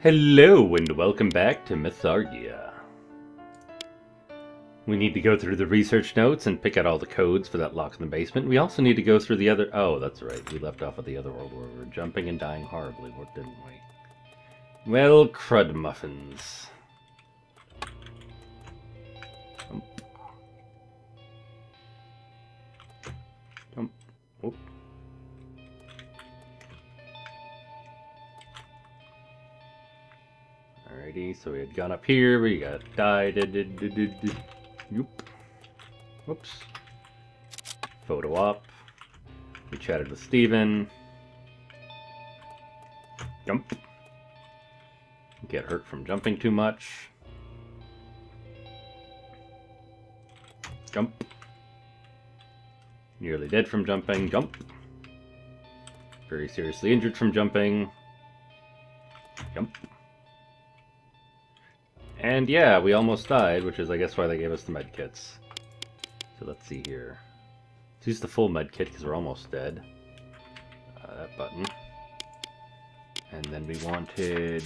Hello and welcome back to Mythargia. We need to go through the research notes and pick out all the codes for that lock in the basement. We also need to go through the other... Oh, that's right. We left off at the other world where we were jumping and dying horribly, didn't we? Well, crud muffins. Whoop. Alrighty, so we had gone up here, we got died. Yoop. Whoops. Photo op. We chatted with Steven. Jump. Get hurt from jumping too much. Jump. Nearly dead from jumping. Jump. Very seriously injured from jumping. Jump. And yeah, we almost died, which is I guess why they gave us the med kits. So let's see here. Let's use the full med kit because we're almost dead. That button. And then we wanted...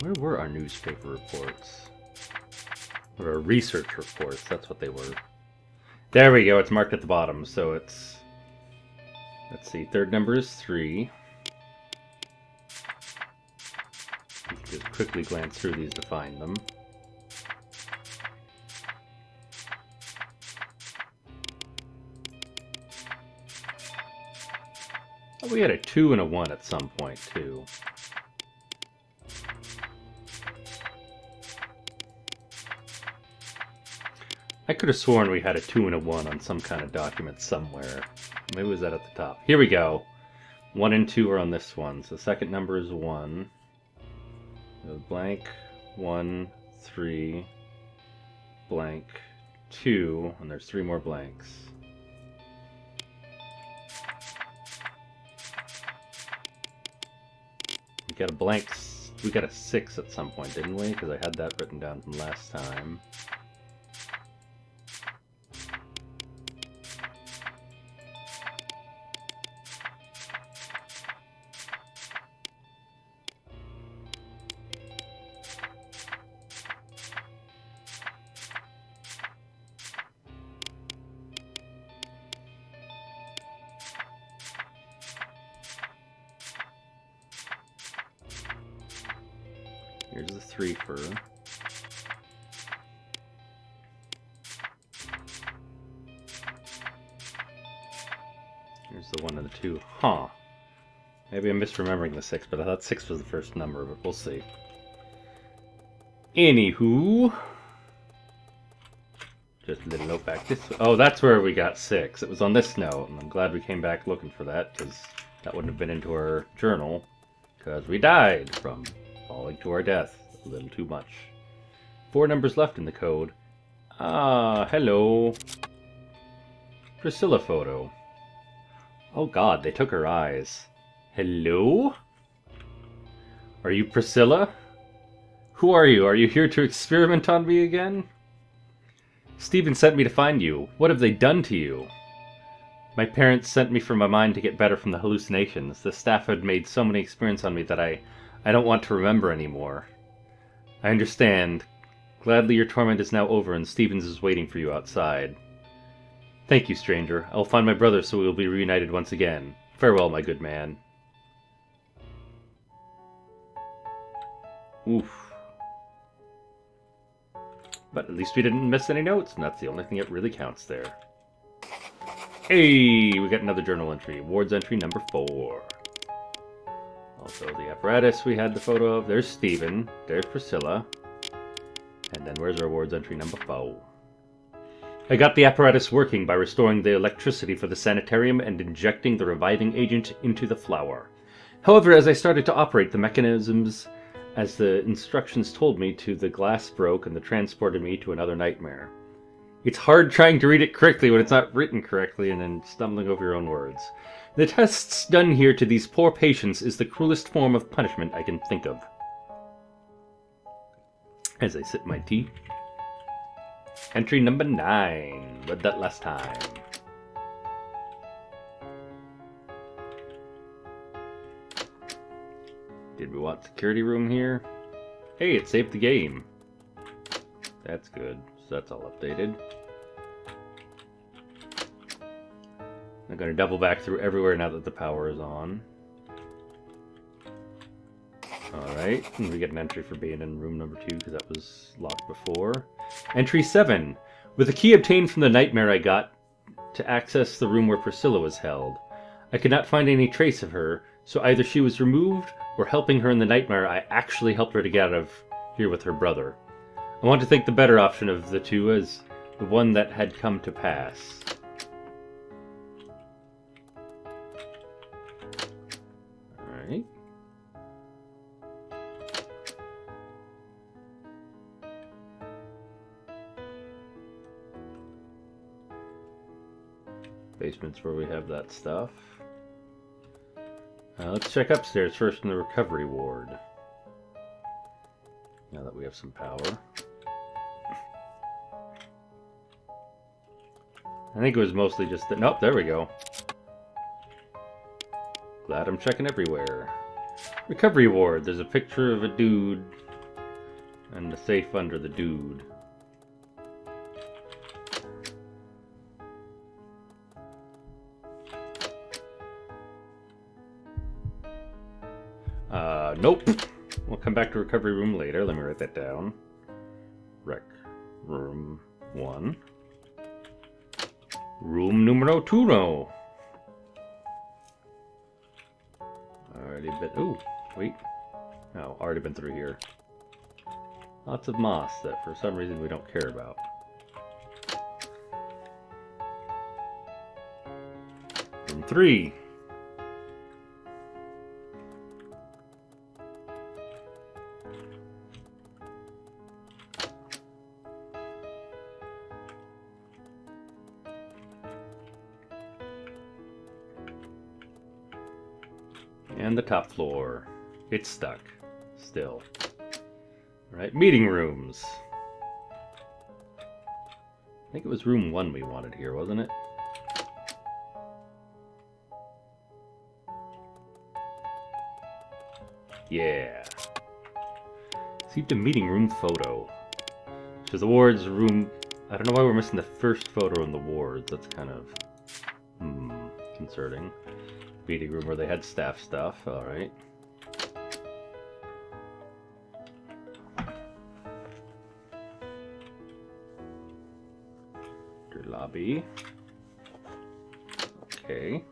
Where were our newspaper reports? Or our research reports, that's what they were. There we go, it's marked at the bottom, so it's... Let's see, third number is 3. You can just quickly glance through these to find them. Oh, we had a 2 and a 1 at some point, too. I could have sworn we had a 2 and a 1 on some kind of document somewhere. Maybe it was that at the top. Here we go. 1 and 2 are on this one. So the second number is 1. So blank 1, 3, blank 2, and there's 3 more blanks. We got a blank. We got a 6 at some point, didn't we? Because I had that written down from last time. Here's the 3 for... Here's the 1 and the 2. Huh. Maybe I'm misremembering the 6, but I thought 6 was the first number, but we'll see. Anywho... Just a little note back this way. Oh, that's where we got 6. It was on this note, and I'm glad we came back looking for that, because that wouldn't have been into our journal, because we died from... falling to our death a little too much. 4 numbers left in the code. Ah, hello. Priscilla photo. Oh god, they took her eyes. Hello? Are you Priscilla? Who are you? Are you here to experiment on me again? Steven sent me to find you. What have they done to you? My parents sent me for my mind to get better from the hallucinations. The staff had made so many experiments on me that I don't want to remember anymore. I understand. Gladly your torment is now over and Stevens is waiting for you outside. Thank you, stranger. I will find my brother so we will be reunited once again. Farewell, my good man. Oof. But at least we didn't miss any notes, and that's the only thing that really counts there. Hey, we got another journal entry. Ward's entry number 4. Also, the apparatus we had the photo of. There's Steven. There's Priscilla. And then where's our ward's entry number 4? I got the apparatus working by restoring the electricity for the sanitarium and injecting the reviving agent into the flower. However, as I started to operate the mechanisms as the instructions told me to, the glass broke and transported me to another nightmare. It's hard trying to read it correctly when it's not written correctly and then stumbling over your own words. The tests done here to these poor patients is the cruelest form of punishment I can think of. As I sip my tea. Entry number 9. Read that last time. Did we want security room here? Hey, it saved the game. That's good. So that's all updated. I'm going to double back through everywhere now that the power is on. Alright, and we get an entry for being in room number 2 because that was locked before. Entry 7. With a key obtained from the nightmare I got to access the room where Priscilla was held. I could not find any trace of her, so either she was removed or helping her in the nightmare I actually helped her to get out of here with her brother. I want to think the better option of the two as the one that had come to pass. Alright. Basement's where we have that stuff. Let's check upstairs first in the recovery ward. Now that we have some power. I think it was mostly just that. Nope, there we go. Glad I'm checking everywhere. Recovery ward. There's a picture of a dude and the safe under the dude. Nope. We'll come back to recovery room later. Let me write that down. Rec room 1. Room numero 2. Already been. Ooh, wait. No, already been through here. Lots of moss that for some reason we don't care about. Room 3. And the top floor. It's stuck. Still. Alright, meeting rooms. I think it was room 1 we wanted here, wasn't it? Yeah. See the meeting room photo. So the wards room... I don't know why we're missing the first photo in the wards. That's kind of... concerning. Meeting room where they had staff stuff, alright. Your lobby. Okay.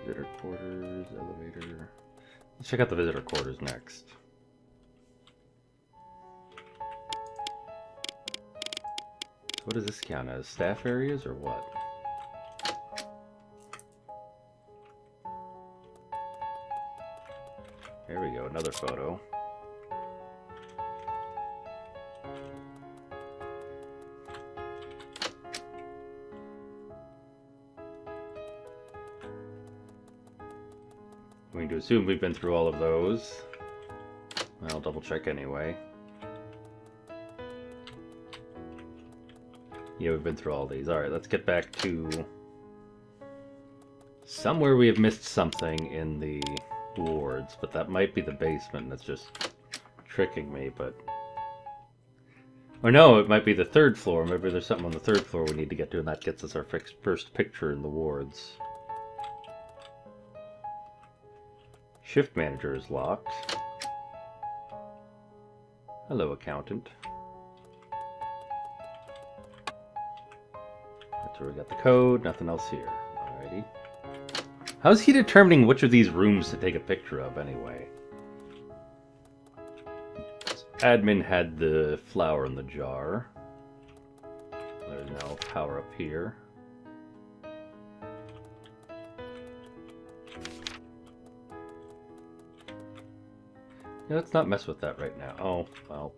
Visitor quarters, elevator. Let's check out the visitor quarters next. What does this count as? Staff areas or what? There we go, another photo. I'm going to assume we've been through all of those. I'll double check anyway. Yeah, we've been through all these. Alright, let's get back to... somewhere we have missed something in the wards, but that might be the basement, and it's just tricking me, but... Or no, it might be the 3rd floor. Maybe there's something on the 3rd floor we need to get to, and that gets us our first picture in the wards. Shift manager is locked. Hello, accountant. That's where we got the code, nothing else here. Alrighty. How's he determining which of these rooms to take a picture of, anyway? Admin had the flower in the jar. There's now power up here. Yeah, let's not mess with that right now. Oh, well.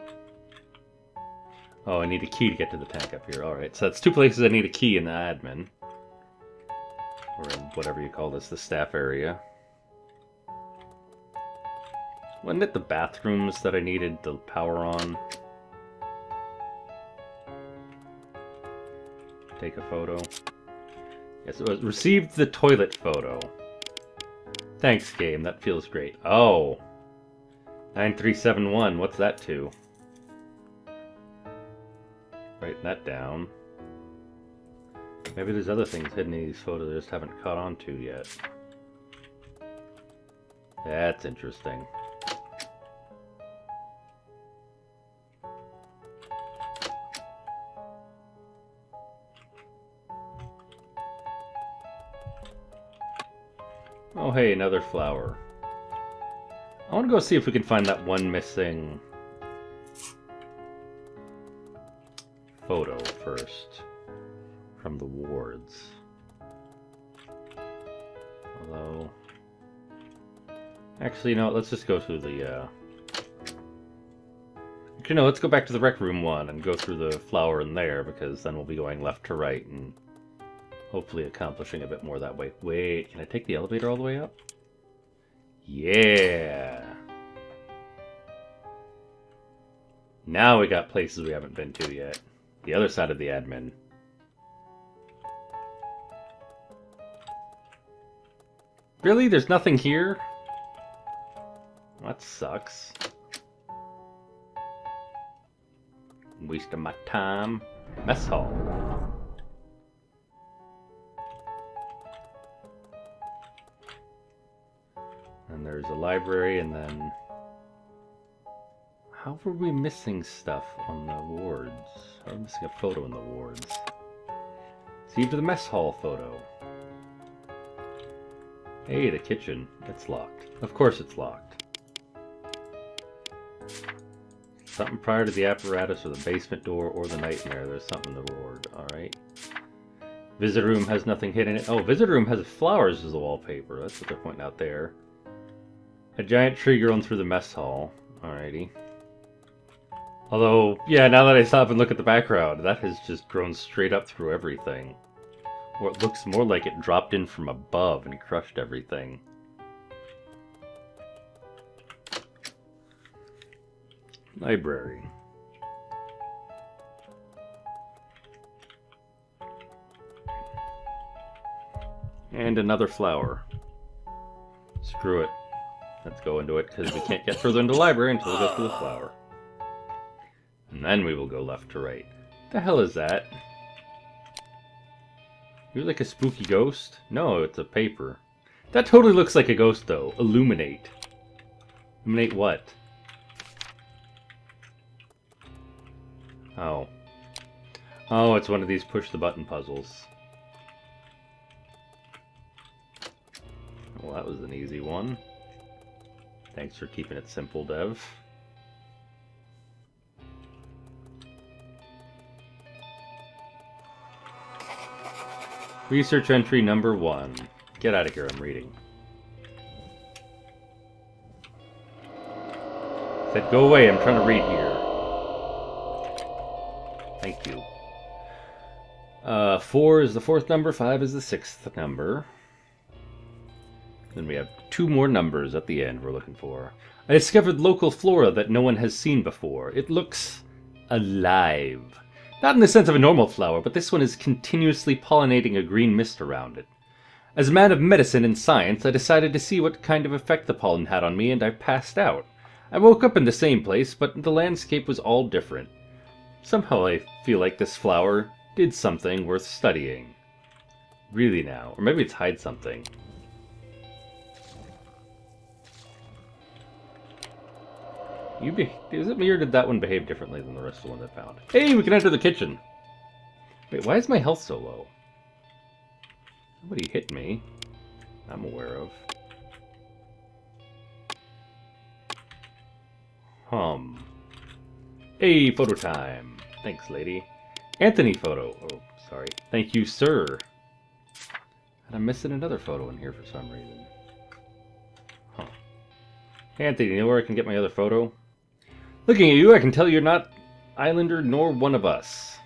Oh, I need a key to get to the tank up here. Alright, so that's 2 places I need a key in the admin. Or in whatever you call this, the staff area. Wasn't it the bathrooms that I needed the power on? take a photo. Yes, it was received the toilet photo. Thanks, game. That feels great. Oh. 9371. What's that to? Write that down. Maybe there's other things hidden in these photos I just haven't caught on to yet. That's interesting. Oh hey, another flower. I want to go see if we can find that one missing photo first from the wards. Although, actually, no, let's just go through the, you know, let's go back to the rec room one and go through the flower in there, because then we'll be going left to right and hopefully accomplishing a bit more that way. Wait, can I take the elevator all the way up? Yeah! Now we got places we haven't been to yet. The other side of the admin. Really? There's nothing here? That sucks. Wasting my time. Mess hall. And there's a library, and then... How were we missing stuff on the wards? How are we missing a photo in the wards? Received the mess hall photo. Hey, the kitchen. It's locked. Of course it's locked. Something prior to the apparatus or the basement door or the nightmare. There's something in the ward. Alright. Visitor room has nothing hidden in it. Oh, visitor room has flowers as the wallpaper. That's what they're pointing out there. A giant tree grown through the mess hall. Alrighty. Although, yeah, now that I stop and look at the background, that has just grown straight up through everything. Or it looks more like it dropped in from above and crushed everything. Library. And another flower. Screw it. Let's go into it, because we can't get further into the library until we go through the flower. And then we will go left to right. The hell is that? You're like a spooky ghost? No, it's a paper. That totally looks like a ghost, though. Illuminate. Illuminate what? Oh. Oh, it's one of these push-the-button puzzles. Well, that was an easy one. Thanks for keeping it simple, Dev. Research entry number 1. Get out of here, I'm reading. Said go away, I'm trying to read here. Thank you. 4 is the 4th number, 5 is the 6th number. Then we have 2 more numbers at the end we're looking for. I discovered local flora that no one has seen before. It looks alive. Not in the sense of a normal flower, but this one is continuously pollinating a green mist around it. As a man of medicine and science, I decided to see what kind of effect the pollen had on me, and I passed out. I woke up in the same place, but the landscape was all different. Somehow I feel like this flower did something worth studying. Really now. Or maybe it's hide something. Is it me, or did that one behave differently than the rest of the ones I found? Hey, we can enter the kitchen! Wait, why is my health so low? Nobody hit me. I'm aware of. Hey, photo time! Thanks, lady. Anthony photo. Oh, sorry. Thank you, sir. And I'm missing another photo in here for some reason. Huh. Hey, Anthony, you know where I can get my other photo? Looking at you, I can tell you're not Islander nor one of us.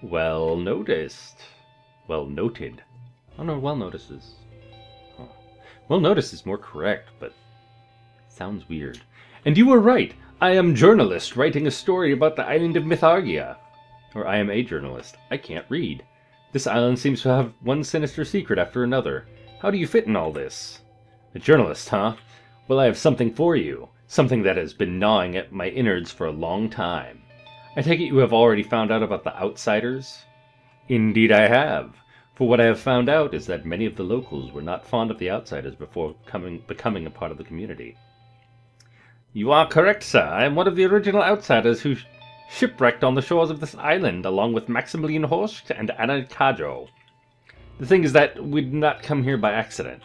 Well noticed. Well noted. Oh no, well noticed is... Huh. Well noticed is more correct, but... sounds weird. And you were right. I am a journalist writing a story about the island of Mythargia. Or I am a journalist. I can't read. This island seems to have one sinister secret after another. How do you fit in all this? A journalist, huh? Well, I have something for you. Something that has been gnawing at my innards for a long time. I take it you have already found out about the outsiders? Indeed I have. For what I have found out is that many of the locals were not fond of the outsiders before becoming a part of the community. You are correct, sir. I am one of the original outsiders who shipwrecked on the shores of this island, along with Maximilian Horst and Anna Kajo. The thing is that we did not come here by accident.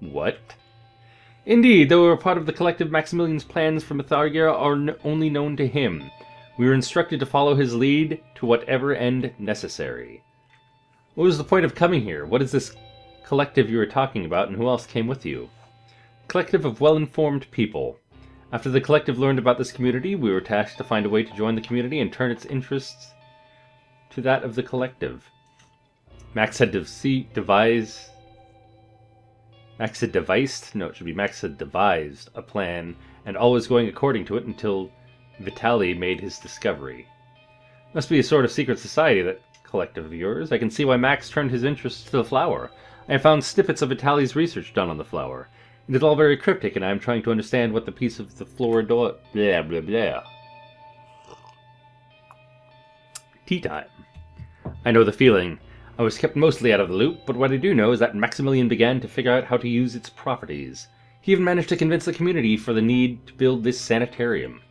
What? Indeed, though we were part of the collective, Maximilian's plans for Mythargia are only known to him. We were instructed to follow his lead to whatever end necessary. What was the point of coming here? What is this collective you were talking about, and who else came with you? A collective of well-informed people. After the collective learned about this community, we were tasked to find a way to join the community and turn its interests to that of the collective. Max had devised a plan, and all was going according to it until Vitaly made his discovery. Must be a sort of secret society, that collective of yours. I can see why Max turned his interest to the flower. I have found snippets of Vitaly's research done on the flower. It is all very cryptic, and I am trying to understand what the piece of the flora blah blah blah. Tea time. I know the feeling. I was kept mostly out of the loop, but what I do know is that Maximilian began to figure out how to use its properties. He even managed to convince the community for the need to build this sanitarium.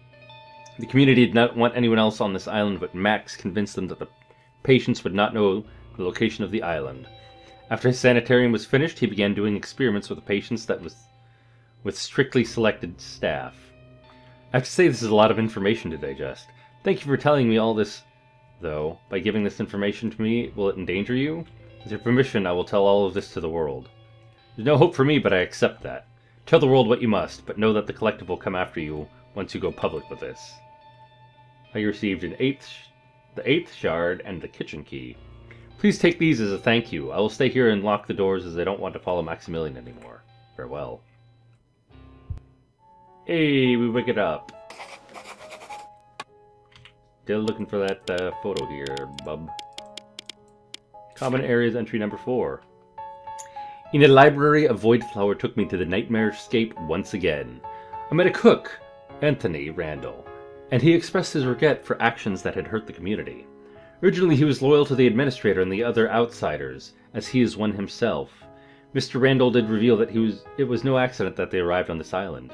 The community did not want anyone else on this island, but Max convinced them that the patients would not know the location of the island. After his sanitarium was finished, he began doing experiments with the patients with strictly selected staff. I have to say this is a lot of information to digest. Thank you for telling me all this, though. By giving this information to me, will it endanger you? With your permission, I will tell all of this to the world. There's no hope for me, but I accept that. Tell the world what you must, but know that the collective will come after you once you go public with this. I received the 8th shard and the kitchen key. Please take these as a thank you. I will stay here and lock the doors as I don't want to follow Maximilian anymore. Farewell. Hey, we wake it up. Still looking for that photo here, bub. Common areas entry number 4. In a library, a void flower took me to the nightmare-scape once again. I met a cook, Anthony Randall, and he expressed his regret for actions that had hurt the community. Originally, he was loyal to the administrator and the other outsiders, as he is one himself. Mr. Randall did reveal that it was no accident that they arrived on this island.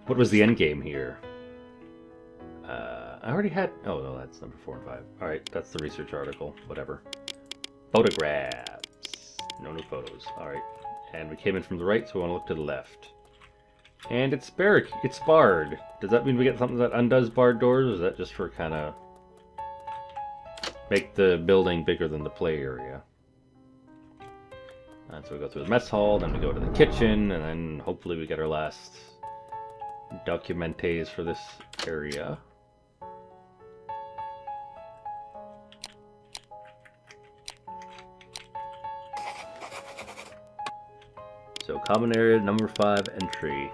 What was the endgame here? I already had... Oh, no, that's number 4 and 5. Alright, that's the research article. Whatever. Photographs. No new photos. Alright. And we came in from the right, so we want to look to the left. And it's barred. Does that mean we get something that undoes barred doors, or is that just for kind of... make the building bigger than the play area? And so we go through the mess hall, then we go to the kitchen, and then hopefully we get our last documentes for this area. So common area number 5 entry.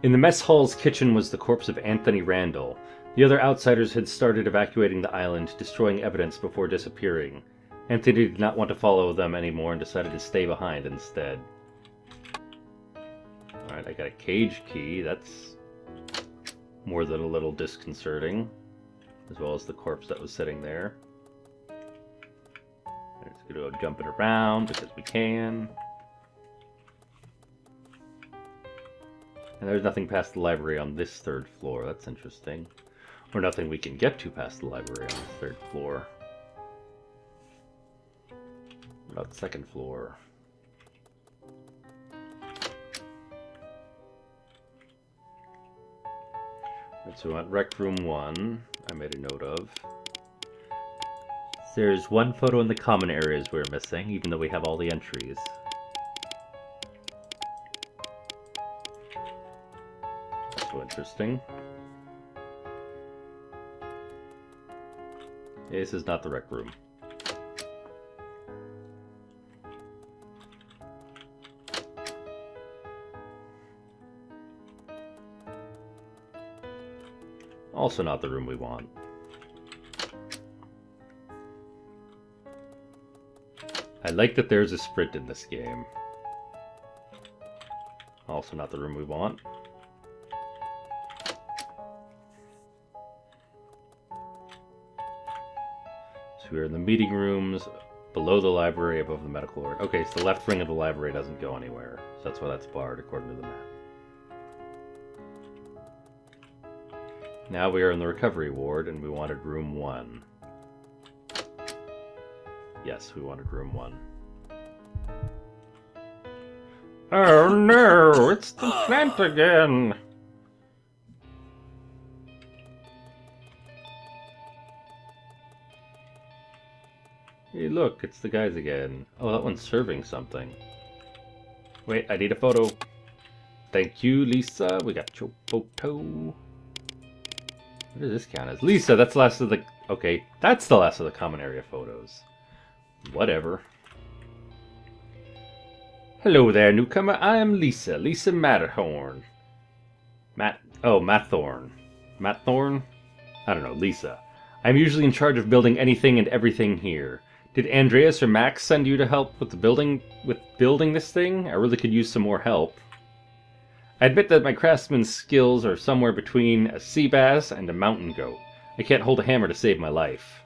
In the mess hall's kitchen was the corpse of Anthony Randall. The other outsiders had started evacuating the island, destroying evidence before disappearing. Anthony did not want to follow them anymore and decided to stay behind instead. Alright, I got a cage key. That's more than a little disconcerting. As well as the corpse that was sitting there. We're just going to go jumping around because we can. And there's nothing past the library on this 3rd floor. That's interesting. Or nothing we can get to past the library on the 3rd floor. What about the 2nd floor? Right, so we want Rec Room 1. I made a note of. There's one photo in the common areas we're missing, even though we have all the entries. Also interesting. This is not the rec room. Also not the room we want. I like that there's a sprint in this game. Also not the room we want. So we're in the meeting rooms, below the library, above the medical ward. Okay, so the left wing of the library doesn't go anywhere. So that's why that's barred, according to the map. Now we are in the recovery ward, and we wanted room 1. Yes, we wanted room 1. Oh no, it's the plant again! Hey look, it's the guys again. Oh, that one's serving something. Wait, I need a photo. Thank you, Lisa. We got your photo. What does this count as? Lisa, that's the last of the... Okay, that's the last of the common area photos. Whatever. Hello there, newcomer. I am Lisa. Lisa Matterhorn. Mathorn. Mathorn? I don't know, Lisa. I'm usually in charge of building anything and everything here. Did Andreas or Max send you to help with building this thing? I really could use some more help. I admit that my craftsman's skills are somewhere between a sea bass and a mountain goat. I can't hold a hammer to save my life.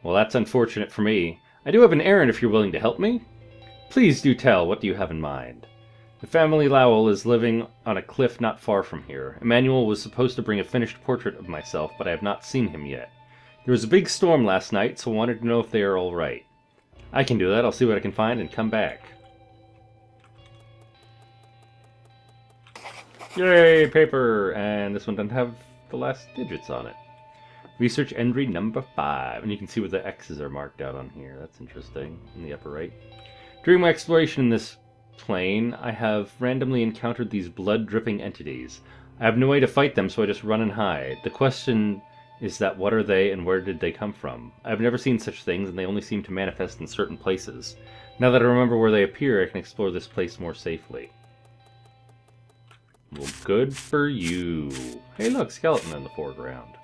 Well, that's unfortunate for me. I do have an errand if you're willing to help me. Please do tell, what do you have in mind? The family Lowell is living on a cliff not far from here. Emmanuel was supposed to bring a finished portrait of myself, but I have not seen him yet. There was a big storm last night, so I wanted to know if they are all right. I can do that. I'll see what I can find and come back. Yay, paper! And this one doesn't have the last digits on it. Research entry number 5. And you can see where the X's are marked out on here. That's interesting, in the upper right. During my exploration in this plane, I have randomly encountered these blood-dripping entities. I have no way to fight them, so I just run and hide. The question is that what are they and where did they come from? I've never seen such things, and they only seem to manifest in certain places. Now that I remember where they appear, I can explore this place more safely. Well, good for you. Hey look, skeleton in the foreground.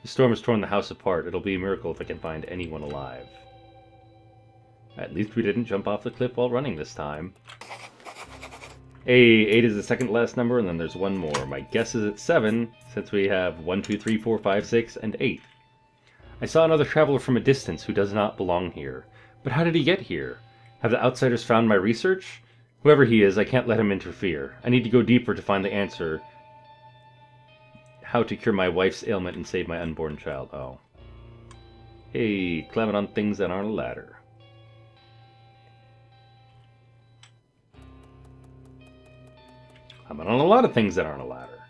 The storm has torn the house apart. It'll be a miracle if I can find anyone alive. At least we didn't jump off the cliff while running this time. Hey, 8 is the second last number, and then there's one more. My guess is it's 7, since we have 1, 2, 3, 4, 5, 6, and 8. I saw another traveler from a distance who does not belong here. But how did he get here? Have the outsiders found my research? Whoever he is, I can't let him interfere. I need to go deeper to find the answer. How to cure my wife's ailment and save my unborn child. Oh. Hey, climbing on things that aren't a ladder. I'm on a lot of things that aren't a ladder.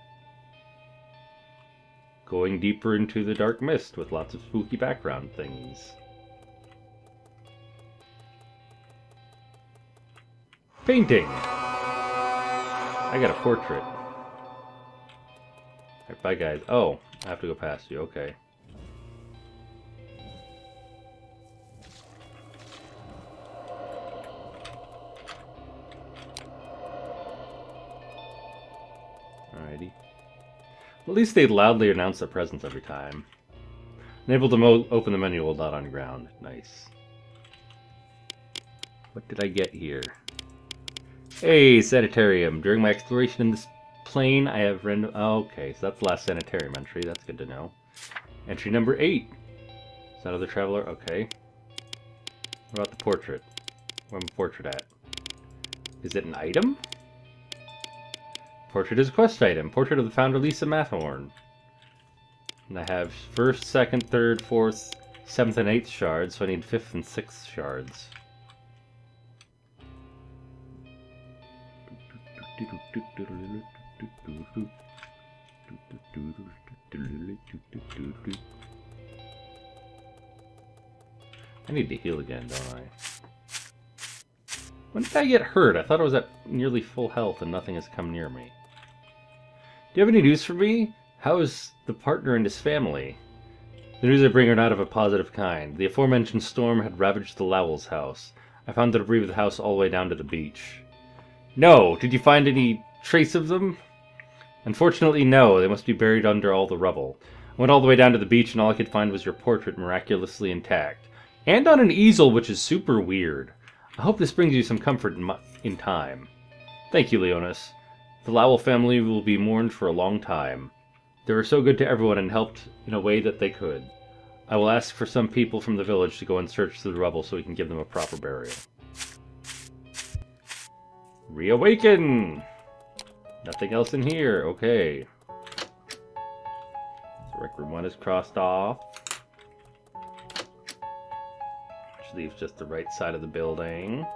Going deeper into the dark mist with lots of spooky background things. Painting! I got a portrait. Alright, bye guys. Oh, I have to go past you, okay. Alrighty. At least they loudly announce their presence every time. Unable to open the menu while not on ground. Nice. What did I get here? Hey, sanitarium. During my exploration in this plane, I have random... Oh, okay, so that's the last sanitarium entry. That's good to know. Entry number 8. Is that another traveler? Okay. What about the portrait? Where's my portrait at? Is it an item? Portrait is a quest item. Portrait of the founder, Lisa Mathorn. And I have 1st, 2nd, 3rd, 4th, 7th, and 8th shards, so I need 5th and 6th shards. I need to heal again, don't I? When did I get hurt? I thought I was at nearly full health and nothing has come near me. Do you have any news for me? How is the partner and his family? The news I bring are not of a positive kind. The aforementioned storm had ravaged the Lowell's house. I found the debris of the house all the way down to the beach. No! Did you find any trace of them? Unfortunately, no. They must be buried under all the rubble. I went all the way down to the beach and all I could find was your portrait miraculously intact. And on an easel, which is super weird. I hope this brings you some comfort in time. Thank you, Leonis. The Lowell family will be mourned for a long time. They were so good to everyone and helped in a way that they could. I will ask for some people from the village to go and search through the rubble so we can give them a proper burial. Reawaken! Nothing else in here. Okay. So Rec Room 1 is crossed off. Which leaves just the right side of the building.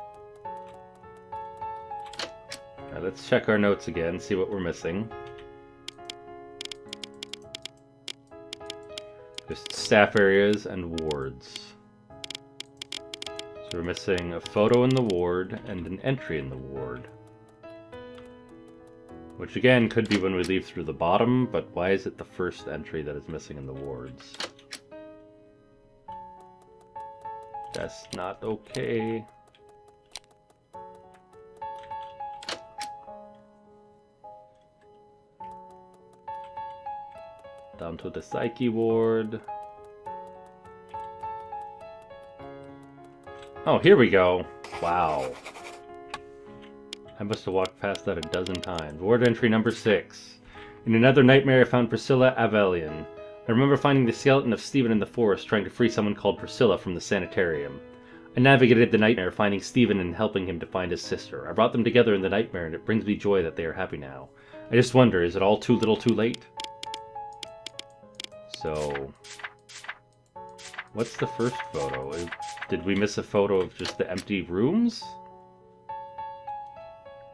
Now let's check our notes again, see what we're missing. Just staff areas and wards. So we're missing a photo in the ward and an entry in the ward. Which again could be when we leave through the bottom, but why is it the first entry that is missing in the wards? That's not okay. Down to the Psyche ward. Oh, here we go. Wow. I must have walked past that a dozen times. Ward entry number 6. In another nightmare, I found Priscilla Avelian. I remember finding the skeleton of Stephen in the forest trying to free someone called Priscilla from the sanitarium. I navigated the nightmare, finding Stephen and helping him to find his sister. I brought them together in the nightmare, and it brings me joy that they are happy now. I just wonder, is it all too little too late? So, what's the first photo? Did we miss a photo of just the empty rooms?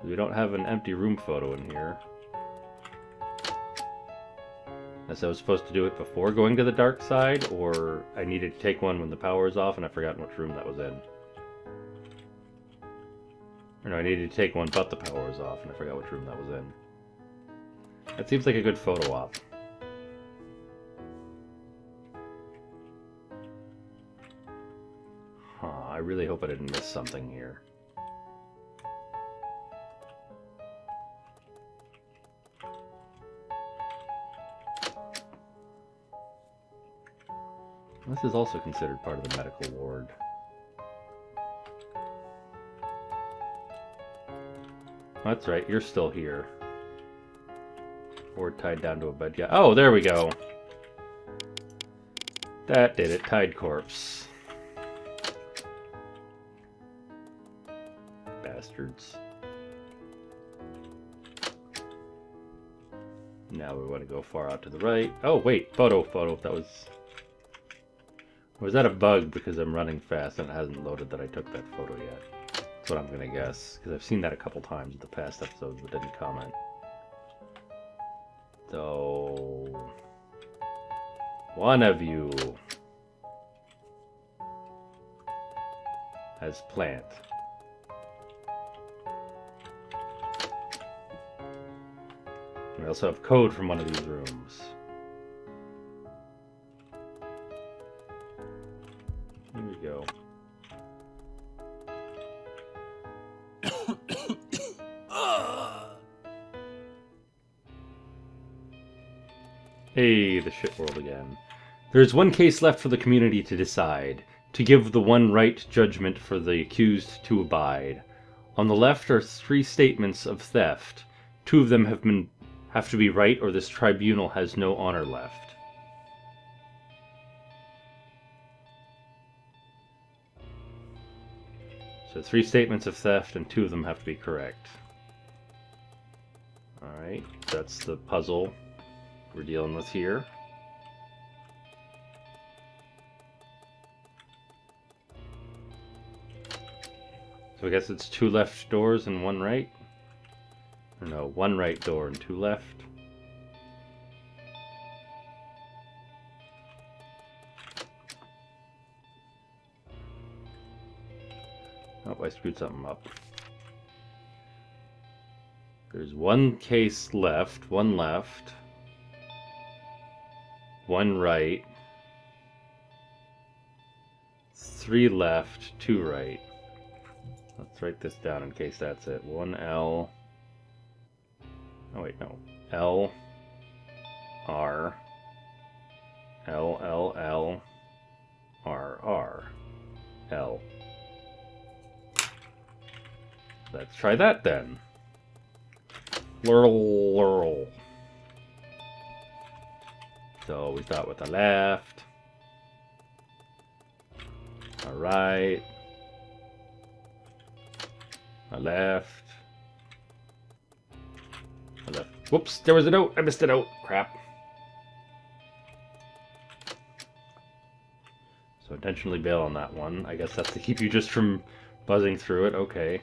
We don't have an empty room photo in here. As I was supposed to do it before going to the dark side, or I needed to take one when the power is off and I've forgotten which room that was in. Or no, I needed to take one but the power was off and I forgot which room that was in. That seems like a good photo op. I really hope I didn't miss something here. This is also considered part of the medical ward. That's right, you're still here. Ward tied down to a bed. Yeah. Oh, there we go. That did it. Tied corpse. Bastards. Now we want to go far out to the right. Oh, wait. Photo. That was... Was that a bug because I'm running fast and it hasn't loaded that I took that photo yet? That's what I'm going to guess. Because I've seen that a couple times in the past episodes but didn't comment. So... One of you has plant. We also have code from one of these rooms. Here we go. Hey, the shit world again. There's one case left for the community to decide, to give the one right judgment for the accused to abide. On the left are 3 statements of theft. 2 of them have to be right, or this tribunal has no honor left. So 3 statements of theft, and 2 of them have to be correct. Alright, that's the puzzle we're dealing with here. So I guess it's 2 left doors and 1 right? Or no, 1 right door and 2 left. Oh, I screwed something up. There's 1 case left, 1 left, 1 right, 3 left, 2 right. Let's write this down in case that's it. 1 L. Oh wait, no. L R L L L R R. Hell. Let's try that then. Lurl, lurl. So we start with the left. Alright. A left. A left. Whoops, there was a note. I missed a note. Crap. So intentionally bail on that one. I guess that's to keep you just from buzzing through it. Okay.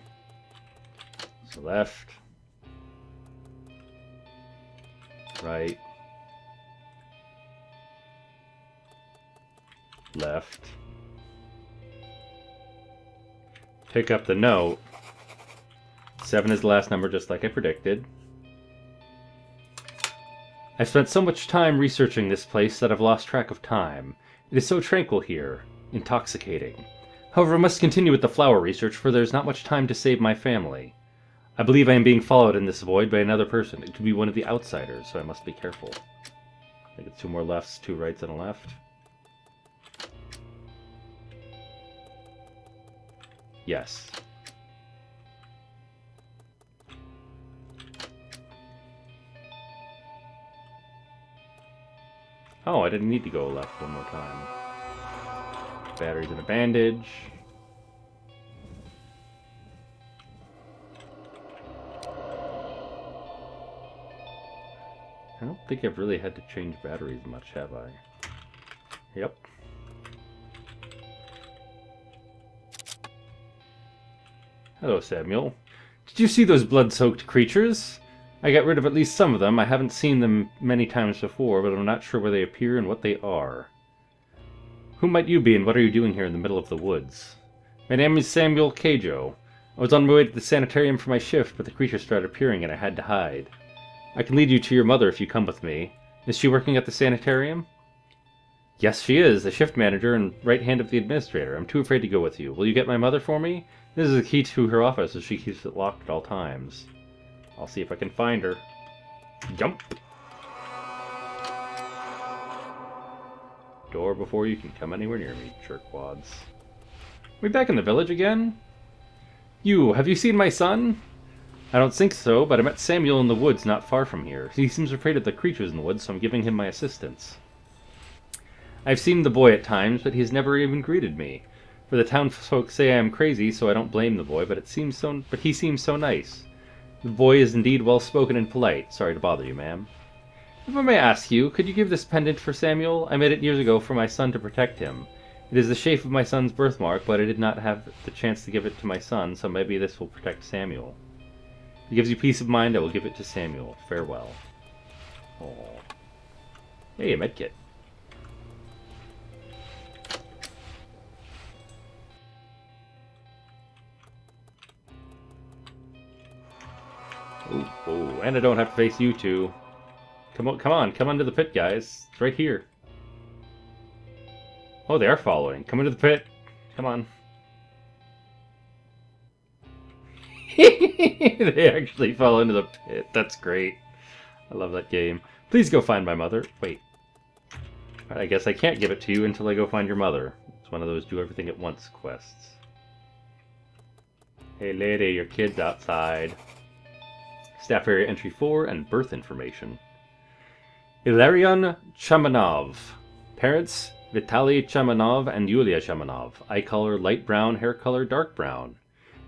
So left. Right. Left. Pick up the note. 7 is the last number, just like I predicted. I've spent so much time researching this place that I've lost track of time. It is so tranquil here. Intoxicating. However, I must continue with the flower research, for there is not much time to save my family. I believe I am being followed in this void by another person. It could be one of the outsiders, so I must be careful. I think it's 2 more lefts, 2 rights, and a left. Yes. Oh, I didn't need to go left one more time. Batteries and a bandage. I don't think I've really had to change batteries much, have I? Yep. Hello, Samuel. Did you see those blood-soaked creatures? I got rid of at least some of them. I haven't seen them many times before, but I'm not sure where they appear and what they are. Who might you be, and what are you doing here in the middle of the woods? My name is Samuel Shakajolt. I was on my way to the sanitarium for my shift, but the creatures started appearing and I had to hide. I can lead you to your mother if you come with me. Is she working at the sanitarium? Yes, she is, the shift manager and right hand of the administrator. I'm too afraid to go with you. Will you get my mother for me? This is the key to her office, as she keeps it locked at all times. I'll see if I can find her. Jump! Door before you can come anywhere near me, jerkwads. We back in the village again? Have you seen my son? I don't think so, but I met Samuel in the woods not far from here. He seems afraid of the creatures in the woods, so I'm giving him my assistance. I've seen the boy at times, but he's never even greeted me. For the townsfolk say I am crazy, so I don't blame the boy, but he seems so nice. The boy is indeed well-spoken and polite. Sorry to bother you, ma'am. If I may ask you, could you give this pendant for Samuel? I made it years ago for my son to protect him. It is the shape of my son's birthmark, but I did not have the chance to give it to my son, so maybe this will protect Samuel. If it gives you peace of mind, I will give it to Samuel. Farewell. Oh. Hey, a medkit. Oh, and I don't have to face you two. Come on to the pit, guys. It's right here. Oh, they are following. Come into the pit. Come on. They actually fall into the pit. That's great. I love that game. Please go find my mother. Wait. I guess I can't give it to you until I go find your mother. It's one of those do everything at once quests. Hey lady, your kid's outside. Staff area entry 4 and birth information. Ilarion Chamanov. Parents Vitaly Chamanov and Yulia Chamanov. Eye color light brown, hair color dark brown.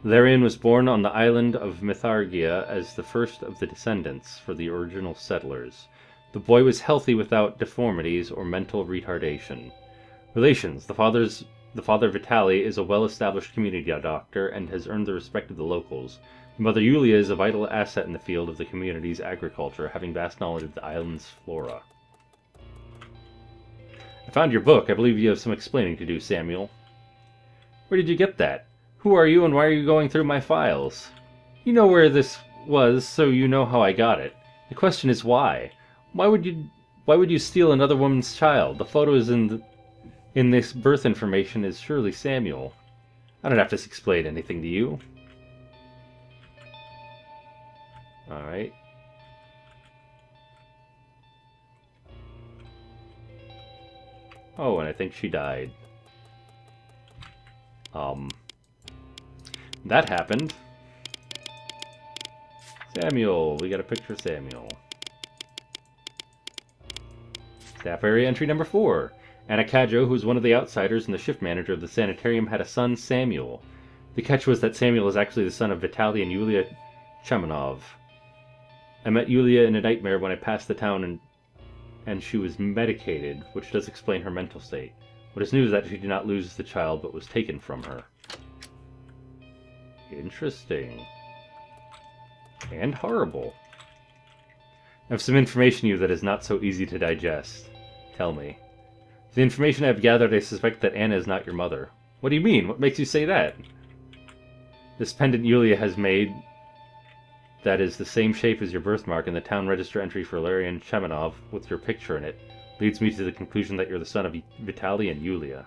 Ilarion was born on the island of Mythargia as the first of the descendants for the original settlers. The boy was healthy without deformities or mental retardation. Relations. The father Vitaly is a well-established community doctor and has earned the respect of the locals. The mother Yulia is a vital asset in the field of the community's agriculture, having vast knowledge of the island's flora. I found your book. I believe you have some explaining to do, Samuel. Where did you get that? Who are you and why are you going through my files? You know where this was, so you know how I got it. The question is why? Why would you steal another woman's child? The photos in this birth information is surely Samuel. I don't have to explain anything to you. Alright. Oh, and I think she died. That happened. Samuel. We got a picture of Samuel. Staff area entry number 4. Shakajolt, who was one of the outsiders and the shift manager of the sanitarium, had a son, Samuel. The catch was that Samuel is actually the son of Vitaly and Yulia Chamanov. I met Yulia in a nightmare when I passed the town and she was medicated, which does explain her mental state. What is new is that she did not lose the child, but was taken from her. Interesting. And horrible. I have some information to you that is not so easy to digest. Tell me. The information I have gathered, I suspect that Anna is not your mother. What do you mean? What makes you say that? This pendant Yulia has made that is the same shape as your birthmark in the town register entry for Larian Chamanov with your picture in it leads me to the conclusion that you're the son of Vitaly and Yulia.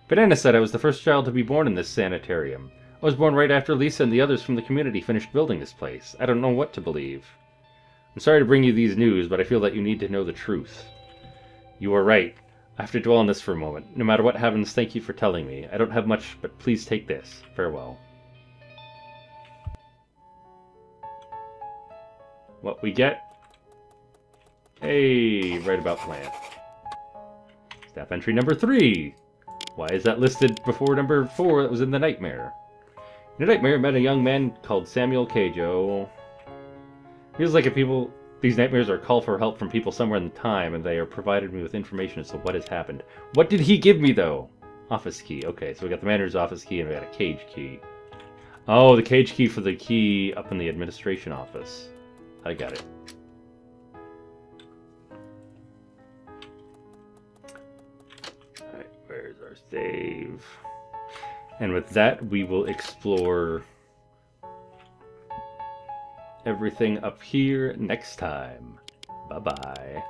But Anna said I was the first child to be born in this sanitarium. I was born right after Lisa and the others from the community finished building this place. I don't know what to believe. I'm sorry to bring you these news, but I feel that you need to know the truth. You are right. I have to dwell on this for a moment. No matter what happens, thank you for telling me. I don't have much, but please take this. Farewell. What we get? Hey, right about plant. Staff entry number 3. Why is that listed before number 4 that was in the nightmare? In a nightmare, I met a young man called Samuel Shakajolt. Feels like these nightmares are a call for help from people somewhere in time, and they are provided me with information as to what has happened. What did he give me, though? Office key. Okay, so we got the manager's office key, and we got a cage key. Oh, the cage key for the key up in the administration office. I got it. Alright, where's our save? And with that, we will explore everything up here next time. Bye-bye.